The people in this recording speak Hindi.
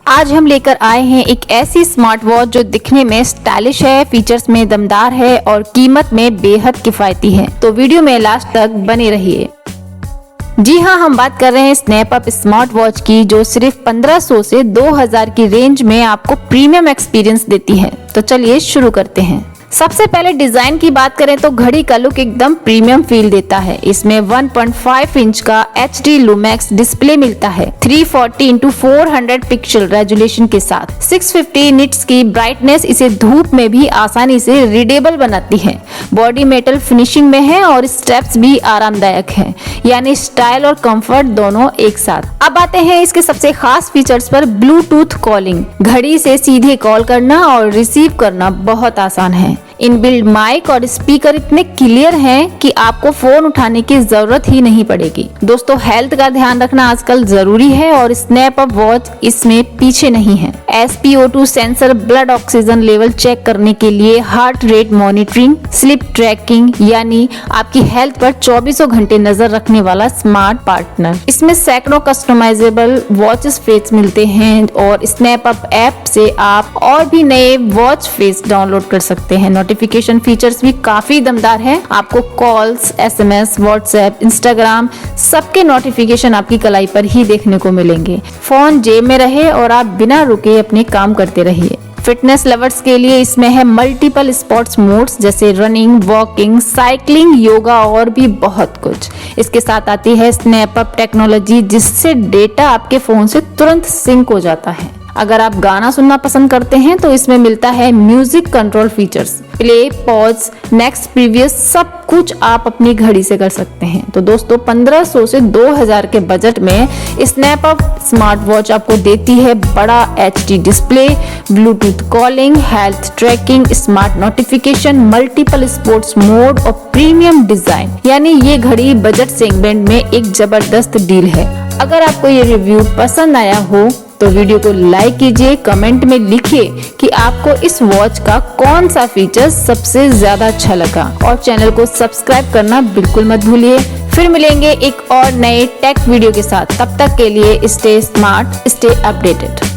आज हम लेकर आए हैं एक ऐसी स्मार्ट वॉच जो दिखने में स्टाइलिश है, फीचर्स में दमदार है और कीमत में बेहद किफायती है। तो वीडियो में लास्ट तक बने रहिए। जी हाँ, हम बात कर रहे हैं स्नैपअप स्मार्ट वॉच की, जो सिर्फ 1500 से 2000 की रेंज में आपको प्रीमियम एक्सपीरियंस देती है। तो चलिए शुरू करते हैं। सबसे पहले डिजाइन की बात करें तो घड़ी का लुक एकदम प्रीमियम फील देता है। इसमें 1.5 इंच का HD लुमेक्स डिस्प्ले मिलता है 340x400 पिक्सल रेजोल्यूशन के साथ। 650 निट्स की ब्राइटनेस इसे धूप में भी आसानी से रीडेबल बनाती है। बॉडी मेटल फिनिशिंग में है और स्टेप्स भी आरामदायक है, यानी स्टाइल और कंफर्ट दोनों एक साथ। अब आते हैं इसके सबसे खास फीचर्स पर। ब्लूटूथ कॉलिंग, घड़ी से सीधे कॉल करना और रिसीव करना बहुत आसान है। इनबिल्ट माइक और स्पीकर इतने क्लियर हैं कि आपको फोन उठाने की जरूरत ही नहीं पड़ेगी। दोस्तों, हेल्थ का ध्यान रखना आजकल जरूरी है और स्नैपअप वॉच इसमें पीछे नहीं है। SpO2 sensor blood oxygen level check करने के लिए, heart rate monitoring, sleep tracking, यानी आपकी हेल्थ पर 24 घंटे नजर रखने वाला स्मार्ट पार्टनर। इसमें सैकड़ों कस्टमाइजेबल वॉचेस फेस मिलते हैं और स्नैपअप ऐप से आप और भी नए वॉच फेस डाउनलोड कर सकते हैं। नोटिफिकेशन फीचर्स भी काफी दमदार है। आपको कॉल्स, SMS, व्हाट्सएप, इंस्टाग्राम सबके नोटिफिकेशन आपकी कलाई पर ही देखने को मिलेंगे। फोन जेब में रहे और आप बिना रुके अपने काम करते रहिए। फिटनेस लवर्स के लिए इसमें है मल्टीपल स्पोर्ट्स मोड्स जैसे रनिंग, वॉकिंग, साइकिलिंग, योगा और भी बहुत कुछ। इसके साथ आती है स्नैपअप टेक्नोलॉजी, जिससे डेटा आपके फोन से तुरंत सिंक हो जाता है। अगर आप गाना सुनना पसंद करते हैं तो इसमें मिलता है music control features. Play, pause, next, previous सब कुछ आप अपनी घड़ी से कर सकते हैं। तो दोस्तों, 1500 से 2000 के बजट में स्नैपअप स्मार्ट वॉच आपको देती है बड़ा HD display, Bluetooth calling, health trekking, smart notification, multiple sports mode और प्रीमियम डिजाइन। यानी ये घड़ी बजट सेगमेंट में एक जबरदस्त डील है। अगर आपको ये रिव्यू पसंद आया हो तो वीडियो को लाइक कीजिए, कमेंट में लिखिए कि आपको इस वॉच का कौन सा फीचर सबसे ज्यादा अच्छा लगा और चैनल को सब्सक्राइब करना बिल्कुल मत भूलिए। फिर मिलेंगे एक और नए टेक वीडियो के साथ। तब तक के लिए स्टे स्मार्ट, स्टे अपडेटेड।